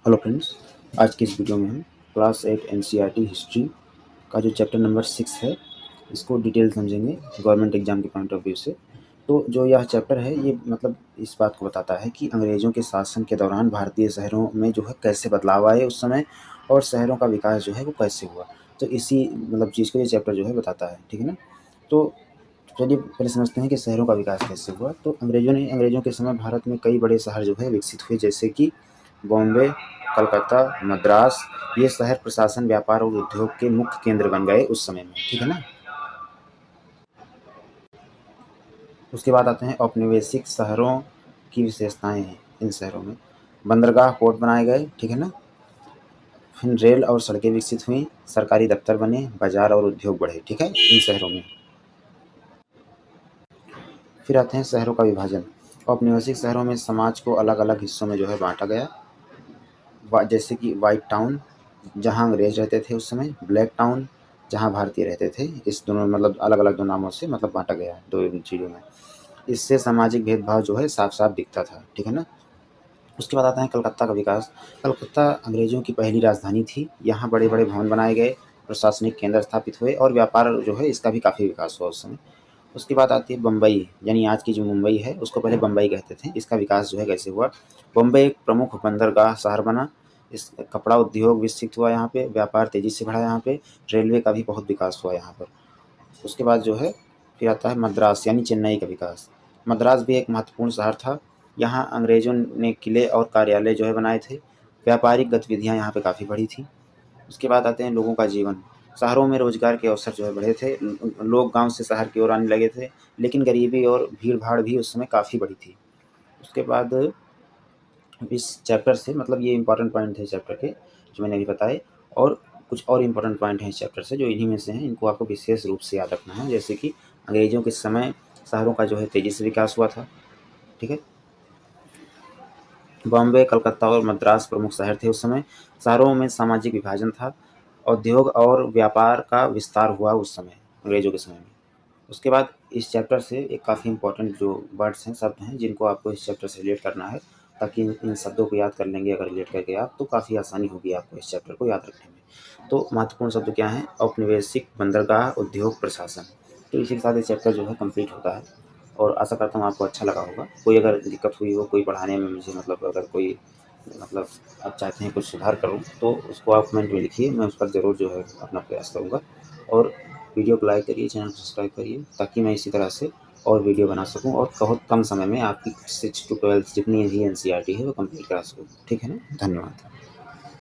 Hello friends, आज की इस वीडियो में हम क्लास 8 एनसीईआरटी हिस्ट्री का जो चैप्टर नंबर 6 है इसको डिटेल समझेंगे गवर्नमेंट एग्जाम के पॉइंट ऑफ व्यू से। तो जो यह चैप्टर है ये मतलब इस बात को बताता है कि अंग्रेज़ों के शासन के दौरान भारतीय शहरों में जो है कैसे बदलाव आए उस समय, और शहरों का विकास जो है वो कैसे हुआ। तो इसी मतलब चीज़ को ये चैप्टर जो है बताता है, ठीक है ना। तो चलिए पहले समझते हैं कि शहरों का विकास कैसे हुआ। तो अंग्रेज़ों के समय भारत में कई बड़े शहर जो है विकसित हुए, जैसे कि बॉम्बे, कलकत्ता, मद्रास। ये शहर प्रशासन, व्यापार और उद्योग के मुख्य केंद्र बन गए उस समय में, ठीक है ना। उसके बाद आते हैं औपनिवेशिक शहरों की विशेषताएं हैं। इन शहरों में बंदरगाह, पोर्ट बनाए गए, ठीक है ना। फिर रेल और सड़कें विकसित हुई, सरकारी दफ्तर बने, बाजार और उद्योग बढ़े, ठीक है, इन शहरों में। फिर आते हैं शहरों का विभाजन। औपनिवेशिक शहरों में समाज को अलग अलग हिस्सों में जो है बांटा गया। जैसे कि वाइट टाउन, जहाँ अंग्रेज रहते थे उस समय, ब्लैक टाउन जहाँ भारतीय रहते थे। इस दोनों मतलब अलग अलग दो नामों से मतलब बांटा गया है दो चीज़ों में। इससे सामाजिक भेदभाव जो है साफ साफ दिखता था, ठीक है ना। उसके बाद आता है कलकत्ता का विकास। कलकत्ता अंग्रेजों की पहली राजधानी थी। यहाँ बड़े बड़े भवन बनाए गए, प्रशासनिक केंद्र स्थापित हुए और व्यापार जो है इसका भी काफ़ी विकास हुआ उस समय। उसके बाद आती है बम्बई, यानी आज की जो मुंबई है उसको पहले बम्बई कहते थे। इसका विकास जो है कैसे हुआ। बम्बई एक प्रमुख बंदरगाह शहर बना। इस कपड़ा उद्योग विकसित हुआ यहाँ पे, व्यापार तेजी से बढ़ा यहाँ पे, रेलवे का भी बहुत विकास हुआ यहाँ पर। उसके बाद जो है फिर आता है मद्रास यानी चेन्नई का विकास। मद्रास भी एक महत्वपूर्ण शहर था। यहाँ अंग्रेज़ों ने किले और कार्यालय जो है बनाए थे। व्यापारिक गतिविधियाँ यहाँ पे काफ़ी बढ़ी थी। उसके बाद आते हैं लोगों का जीवन। शहरों में रोज़गार के अवसर जो है बढ़े थे। लोग गाँव से शहर की ओर आने लगे थे, लेकिन गरीबी और भीड़-भाड़ भी उस समय काफ़ी बढ़ी थी। उसके बाद इस चैप्टर से मतलब ये इम्पोर्टेंट पॉइंट थे चैप्टर के जो मैंने अभी बताए, और कुछ और इम्पोर्टेंट पॉइंट हैं इस चैप्टर से जो इन्हीं में से हैं। इनको आपको विशेष रूप से याद रखना है। जैसे कि अंग्रेज़ों के समय शहरों का जो है तेज़ी से विकास हुआ था, ठीक है। बॉम्बे, कलकत्ता और मद्रास प्रमुख शहर थे उस समय। शहरों में सामाजिक विभाजन था। उद्योग और व्यापार का विस्तार हुआ उस समय, अंग्रेज़ों के समय में। उसके बाद इस चैप्टर से एक काफ़ी इम्पोर्टेंट जो वर्ड्स हैं, शब्द हैं, जिनको आपको इस चैप्टर से रिलेट करना है, ताकि इन शब्दों को याद कर लेंगे अगर रिलेट करके आप, तो काफ़ी आसानी होगी आपको इस चैप्टर को याद रखने में। तो महत्वपूर्ण शब्द क्या हैं। औपनिवेशिक, बंदरगाह, उद्योग, प्रशासन। तो इसी के साथ ये चैप्टर जो है कंप्लीट होता है, और आशा करता हूँ आपको अच्छा लगा होगा। कोई अगर दिक्कत हुई हो, कोई पढ़ाने में मुझे मतलब अगर कोई मतलब आप चाहते हैं कुछ सुधार करूँ, तो उसको आप कमेंट में लिखिए, मैं उस पर ज़रूर जो है अपना प्रयास करूँगा। और वीडियो को लाइक करिए, चैनल को सब्सक्राइब करिए, ताकि मैं इसी तरह से और वीडियो बना सकूँ और बहुत कम समय में आपकी 6 to 12 जितनी भी एनसीईआरटी है वो कंप्लीट करा सकूँ। ठीक है ना? धन्यवाद।